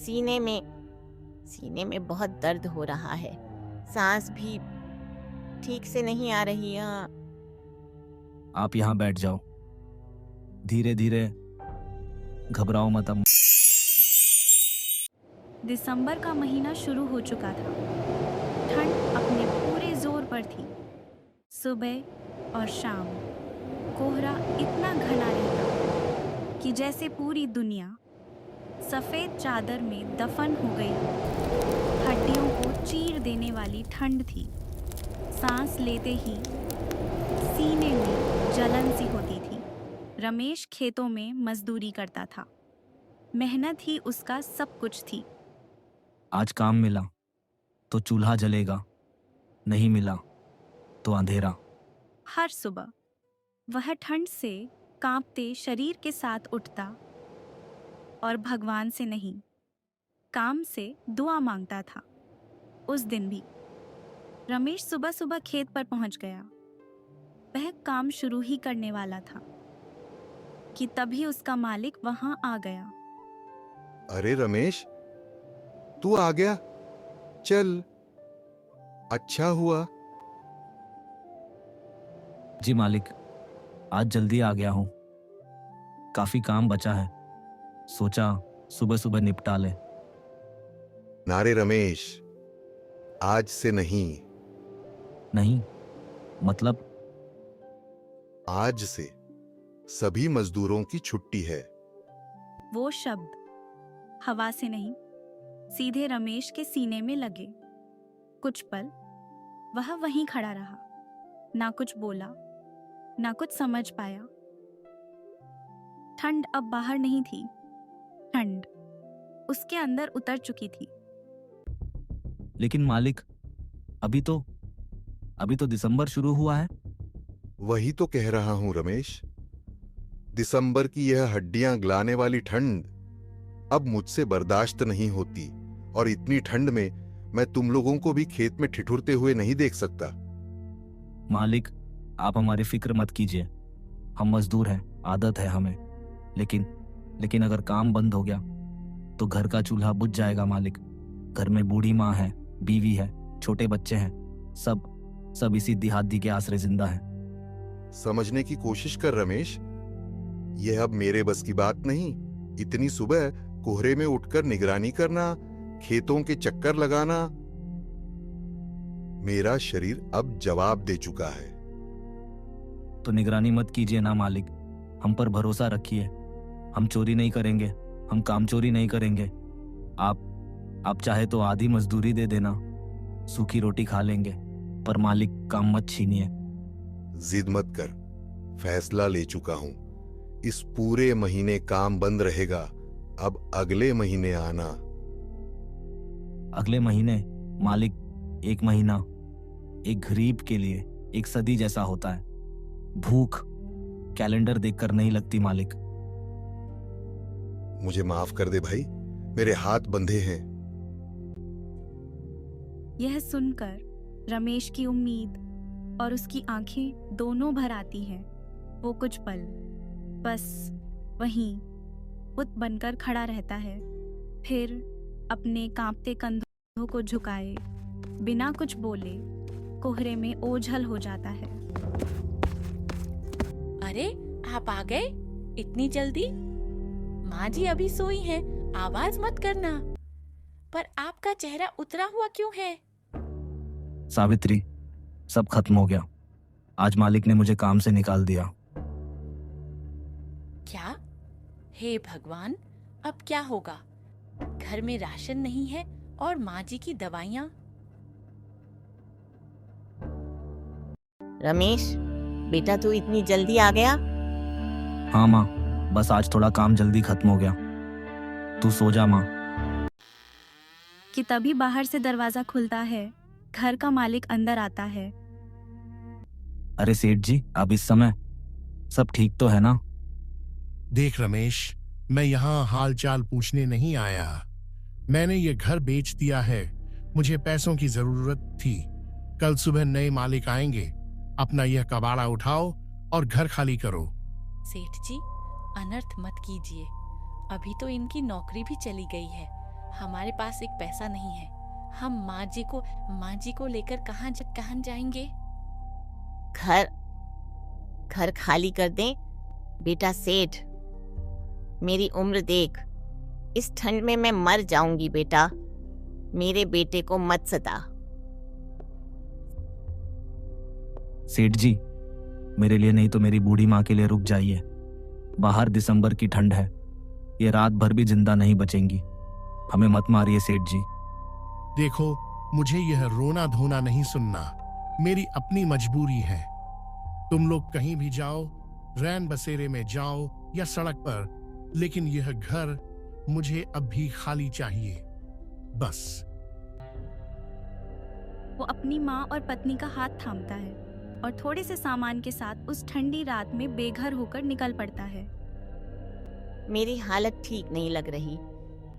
सीने में बहुत दर्द हो रहा है। सांस भी ठीक से नहीं आ रही है। आप यहाँ बैठ जाओ, धीरे धीरे, घबराओ मत। अब दिसंबर का महीना शुरू हो चुका था। ठंड अपने पूरे जोर पर थी। सुबह और शाम कोहरा इतना घना रहता कि जैसे पूरी दुनिया सफेद चादर में दफन हो गई। हड्डियों को चीर देने वाली ठंड थी। सांस लेते ही सीने में जलन सी होती थी। रमेश खेतों में मजदूरी करता था। मेहनत ही उसका सब कुछ थी। आज काम मिला तो चूल्हा जलेगा, नहीं मिला तो अंधेरा। हर सुबह वह ठंड से कांपते शरीर के साथ उठता और भगवान से नहीं, काम से दुआ मांगता था। उस दिन भी रमेश सुबह सुबह खेत पर पहुंच गया। वह काम शुरू ही करने वाला था कि तभी उसका मालिक वहां आ गया। अरे रमेश, तू आ गया? चल, अच्छा हुआ। जी मालिक, आज जल्दी आ गया हूँ। काफी काम बचा है, सोचा सुबह सुबह निपटा ले। नारे रमेश, आज से नहीं, नहीं मतलब? आज से सभी मजदूरों की छुट्टी है। वो शब्द हवा से नहीं, सीधे रमेश के सीने में लगे। कुछ पल वह वहीं खड़ा रहा, ना कुछ बोला, ना कुछ समझ पाया। ठंड अब बाहर नहीं थी, ठंड उसके अंदर उतर चुकी थी। लेकिन मालिक, अभी तो दिसंबर शुरू हुआ है। वही तो कह रहा हूं रमेश, दिसंबर की यह हड्डियां गलाने वाली ठंड अब मुझसे बर्दाश्त नहीं होती। और इतनी ठंड में मैं तुम लोगों को भी खेत में ठिठुरते हुए नहीं देख सकता। मालिक, आप हमारी फिक्र मत कीजिए, हम मजदूर हैं, आदत है हमें। लेकिन अगर काम बंद हो गया तो घर का चूल्हा बुझ जाएगा मालिक। घर में बूढ़ी माँ है, बीवी है, छोटे बच्चे हैं, सब इसी दिहादी के आसरे जिंदा है। समझने की कोशिश कर रमेश, यह अब मेरे बस की बात नहीं। इतनी सुबह कोहरे में उठकर निगरानी करना, खेतों के चक्कर लगाना, मेरा शरीर अब जवाब दे चुका है। तो निगरानी मत कीजिए ना मालिक, हम पर भरोसा रखिए। हम चोरी नहीं करेंगे, हम काम चोरी नहीं करेंगे। आप चाहे तो आधी मजदूरी दे देना, सूखी रोटी खा लेंगे, पर मालिक काम मत छीनिए। जिद मत कर, फैसला ले चुका हूं। इस पूरे महीने काम बंद रहेगा। अब अगले महीने आना। अगले महीने? मालिक, एक महीना एक गरीब के लिए एक सदी जैसा होता है। भूख कैलेंडर देखकर नहीं लगती मालिक। मुझे माफ कर दे भाई, मेरे हाथ बंधे हैं। यह सुनकर रमेश की उम्मीद और उसकी आंखें दोनों भर आती हैं। वो कुछ पल बस वहीं बुत बनकर खड़ा रहता है, फिर अपने कांपते कंधों को झुकाए बिना कुछ बोले कोहरे में ओझल हो जाता है। अरे, आप आ गए इतनी जल्दी? माँ जी अभी सोई हैं, आवाज मत करना। पर आपका चेहरा उतरा हुआ क्यों है? सावित्री, सब खत्म हो गया। आज मालिक ने मुझे काम से निकाल दिया। क्या? हे भगवान, अब क्या होगा? घर में राशन नहीं है और माँ जी की दवाइयाँ। रमेश बेटा, तू इतनी जल्दी आ गया? हाँ माँ, बस आज थोड़ा काम जल्दी खत्म हो गया। तू सो जा माँ। कि तभी बाहर से दरवाजा खुलता है। घर का मालिक अंदर आता है। अरे सेठ जी, अब इस समय सब ठीक तो है ना? देख रमेश, मैं यहाँ हाल चाल पूछने नहीं आया। मैंने ये घर बेच दिया है, मुझे पैसों की जरूरत थी। कल सुबह नए मालिक आएंगे। अपना यह कबाड़ा उठाओ और घर खाली करो। सेठ जी, अनर्थ मत कीजिए। अभी तो इनकी नौकरी भी चली गई है। हमारे पास एक पैसा नहीं है। हम माँ जी को लेकर कहाँ जाएंगे? घर घर खाली कर दें बेटा सेठ। मेरी उम्र देख, इस ठंड में मैं मर जाऊंगी बेटा। मेरे बेटे को मत सता। सेठ जी, मेरे लिए नहीं तो मेरी बूढ़ी माँ के लिए रुक जाइए। बाहर दिसंबर की ठंड है, ये रात भर भी जिंदा नहीं बचेंगी। हमें मत मारिए सेठ जी। देखो, मुझे यह रोना धोना नहीं सुनना। मेरी अपनी मजबूरी है। तुम लोग कहीं भी जाओ, रैन बसेरे में जाओ या सड़क पर, लेकिन यह घर मुझे अब भी खाली चाहिए, बस। वो अपनी माँ और पत्नी का हाथ थामता है और थोड़े से सामान के साथ उस ठंडी रात में बेघर होकर निकल पड़ता है। मेरी हालत ठीक नहीं लग रही।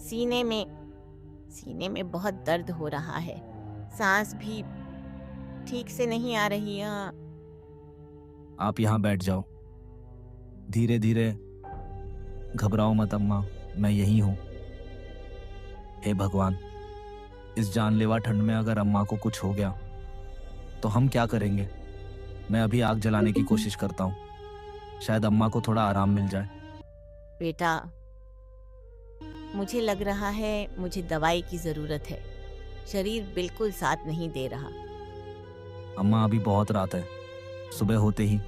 सीने में बहुत दर्द हो रहा है। सांस भी ठीक से नहीं आ रही है। आप यहाँ बैठ जाओ, धीरे धीरे। घबराओ मत अम्मा, मैं यही हूँ। हे भगवान, इस जानलेवा ठंड में अगर अम्मा को कुछ हो गया तो हम क्या करेंगे? मैं अभी आग जलाने की कोशिश करता हूँ, शायद अम्मा को थोड़ा आराम मिल जाए। बेटा, मुझे लग रहा है मुझे दवाई की जरूरत है। शरीर बिल्कुल साथ नहीं दे रहा। अम्मा, अभी बहुत रात है, सुबह होते ही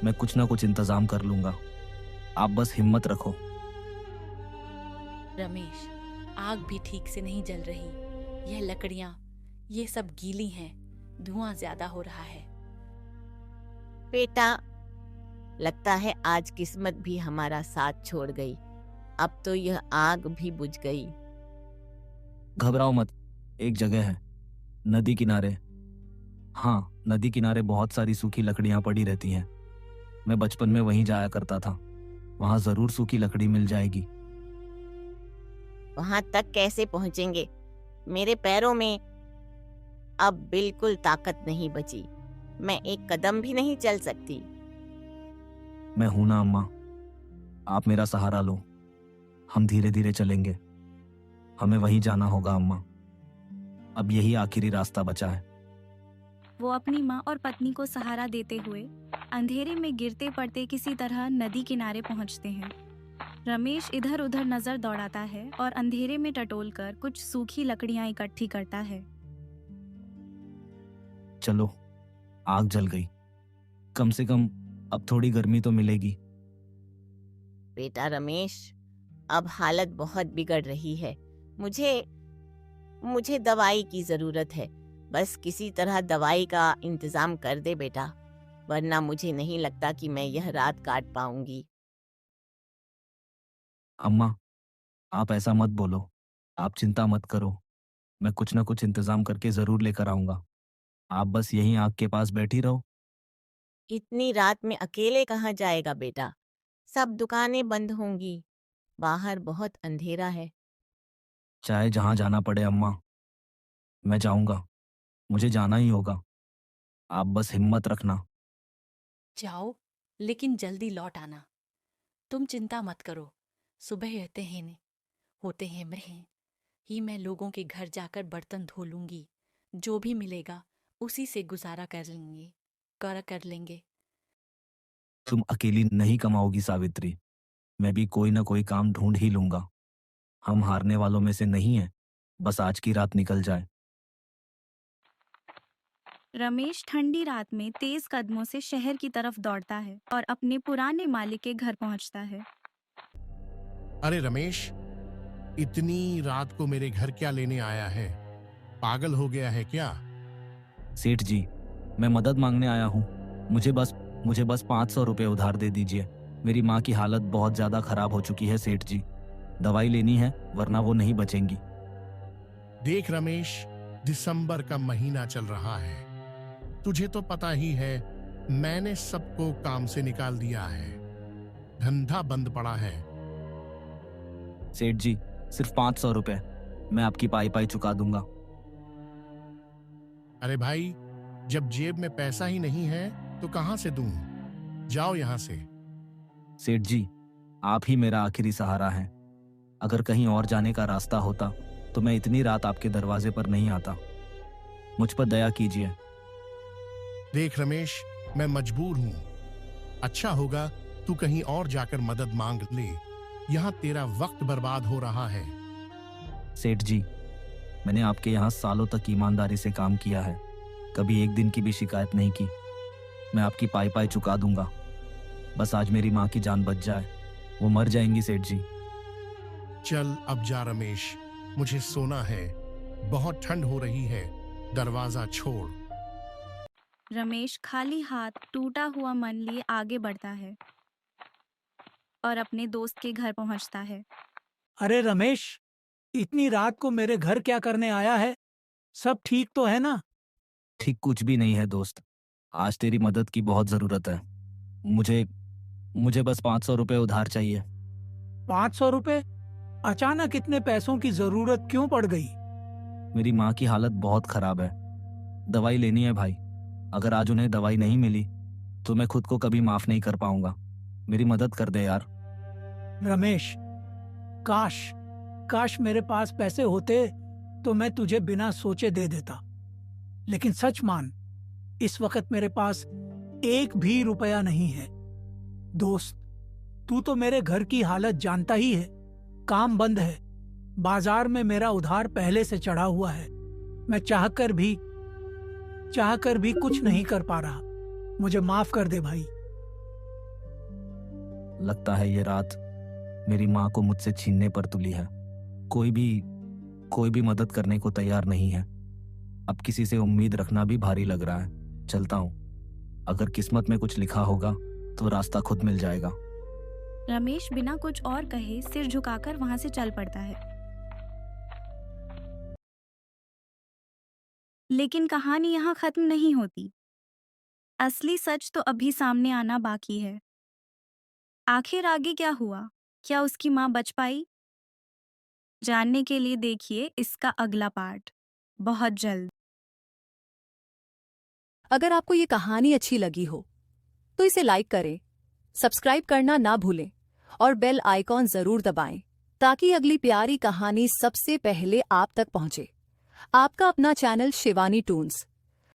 मैं कुछ ना कुछ इंतजाम कर लूंगा। आप बस हिम्मत रखो। रमेश, आग भी ठीक से नहीं जल रही। यह लकड़ियां, ये सब गीली हैं। धुआं ज्यादा हो रहा है। बेटा, लगता है आज किस्मत भी हमारा साथ छोड़ गई। अब तो यह आग भी बुझ गई। घबराओ मत, एक जगह है, नदी किनारे। हाँ, नदी किनारे बहुत सारी सूखी लकड़ियां पड़ी रहती हैं। मैं बचपन में वहीं जाया करता था। वहां जरूर सूखी लकड़ी मिल जाएगी। वहां तक कैसे पहुंचेंगे? मेरे पैरों में अब बिल्कुल ताकत नहीं बची। मैं एक कदम भी नहीं चल सकती। मैं हूं ना अम्मा, आप मेरा सहारा लो। हम धीरे धीरे चलेंगे। हमें वहीं जाना होगा अम्मा। अब यही आखिरी रास्ता बचा है। वो अपनी माँ और पत्नी को सहारा देते हुए अंधेरे में गिरते पड़ते किसी तरह नदी किनारे पहुंचते हैं। रमेश इधर उधर नजर दौड़ाता है और अंधेरे में टटोलकर कुछ सूखी लकड़ियां इकट्ठी करता है। चलो, आग जल गई। कम से कम अब थोड़ी गर्मी तो मिलेगी। बेटा रमेश, अब हालत बहुत बिगड़ रही है। मुझे दवाई की जरूरत है। बस किसी तरह दवाई का इंतजाम कर दे बेटा, वरना मुझे नहीं लगता कि मैं यह रात काट पाऊंगी। अम्मा, आप ऐसा मत बोलो। आप चिंता मत करो, मैं कुछ ना कुछ इंतजाम करके जरूर लेकर आऊंगा। आप बस यहीं आग के पास बैठी रहो। इतनी रात में अकेले कहाँ जाएगा बेटा? सब दुकानें बंद होंगी। बाहर बहुत अंधेरा है। चाहे जहां जाना पड़े अम्मा, मैं जाऊंगा। मुझे जाना ही होगा। आप बस हिम्मत रखना। जाओ, लेकिन जल्दी लौट आना। तुम चिंता मत करो। सुबह होते हैं मैं लोगों के घर जाकर बर्तन धो लूंगी। जो भी मिलेगा उसी से गुजारा कर लेंगे। तुम अकेली नहीं कमाओगी सावित्री, मैं भी कोई ना कोई काम ढूंढ ही लूंगा। हम हारने वालों में से नहीं हैं, बस आज की रात निकल जाए। रमेश ठंडी रात में तेज कदमों से शहर की तरफ दौड़ता है और अपने पुराने मालिक के घर पहुंचता है। अरे रमेश, इतनी रात को मेरे घर क्या लेने आया है? पागल हो गया है क्या? सेठ जी, मैं मदद मांगने आया हूँ। मुझे बस 500 रुपये उधार दे दीजिए। मेरी माँ की हालत बहुत ज्यादा खराब हो चुकी है सेठ जी। दवाई लेनी है, वरना वो नहीं बचेंगी। देख रमेश, दिसंबर का महीना चल रहा है। तुझे तो पता ही है, मैंने सबको काम से निकाल दिया है। धंधा बंद पड़ा है। सेठ जी, सिर्फ 500 रुपये, मैं आपकी पाई चुका दूंगा। अरे भाई, जब जेब में पैसा ही नहीं है तो कहां से दूं? जाओ यहां से। सेठ जी, आप ही मेरा आखिरी सहारा हैं। अगर कहीं और जाने का रास्ता होता तो मैं इतनी रात आपके दरवाजे पर नहीं आता। मुझ पर दया कीजिए। देख रमेश, मैं मजबूर हूं। अच्छा होगा तू कहीं और जाकर मदद मांग ले। यहाँ तेरा वक्त बर्बाद हो रहा है। सेठ जी, मैंने आपके यहाँ सालों तक ईमानदारी से काम किया है, कभी एक दिन की भी शिकायत नहीं की। मैं आपकी पाई पाई चुका दूंगा, बस आज मेरी माँ की जान बच जाए। वो मर जाएंगी सेठ जी। चल अब जा रमेश, मुझे सोना है। बहुत ठंड हो रही है। दरवाजा छोड़। रमेश खाली हाथ टूटा हुआ मन लिए आगे बढ़ता है और अपने दोस्त के घर पहुंचता है। अरे रमेश, इतनी रात को मेरे घर क्या करने आया है? सब ठीक तो है ना? ठीक कुछ भी नहीं है दोस्त, आज तेरी मदद की बहुत जरूरत है। मुझे बस 500 रुपए उधार चाहिए। 500 रुपए? अचानक इतने पैसों की जरूरत क्यों पड़ गई? मेरी माँ की हालत बहुत खराब है, दवाई लेनी है भाई। अगर आज उन्हें दवाई नहीं मिली तो मैं खुद को कभी माफ नहीं कर पाऊंगा। मेरी मदद कर दे यार। रमेश, काश मेरे पास पैसे होते तो मैं तुझे बिना सोचे दे देता। लेकिन सच मान, इस वक्त मेरे पास एक भी रुपया नहीं है। दोस्त, तू तो मेरे घर की हालत जानता ही है। काम बंद है, बाजार में मेरा उधार पहले से चढ़ा हुआ है। मैं चाहकर भी कुछ नहीं कर पा रहा। मुझे माफ कर दे भाई। लगता है ये रात मेरी माँ को मुझसे छीनने पर तुली है। कोई भी मदद करने को तैयार नहीं है। अब किसी से उम्मीद रखना भी भारी लग रहा है। चलता हूँ, अगर किस्मत में कुछ लिखा होगा तो रास्ता खुद मिल जाएगा। रमेश बिना कुछ और कहे सिर झुकाकर वहां से चल पड़ता है। लेकिन कहानी यहाँ खत्म नहीं होती। असली सच तो अभी सामने आना बाकी है। आखिर आगे क्या हुआ? क्या उसकी माँ बच पाई? जानने के लिए देखिए इसका अगला पार्ट बहुत जल्द। अगर आपको ये कहानी अच्छी लगी हो तो इसे लाइक करें, सब्सक्राइब करना ना भूलें और बेल आइकॉन जरूर दबाएं ताकि अगली प्यारी कहानी सबसे पहले आप तक पहुंचे। आपका अपना चैनल शिवानी टून्स।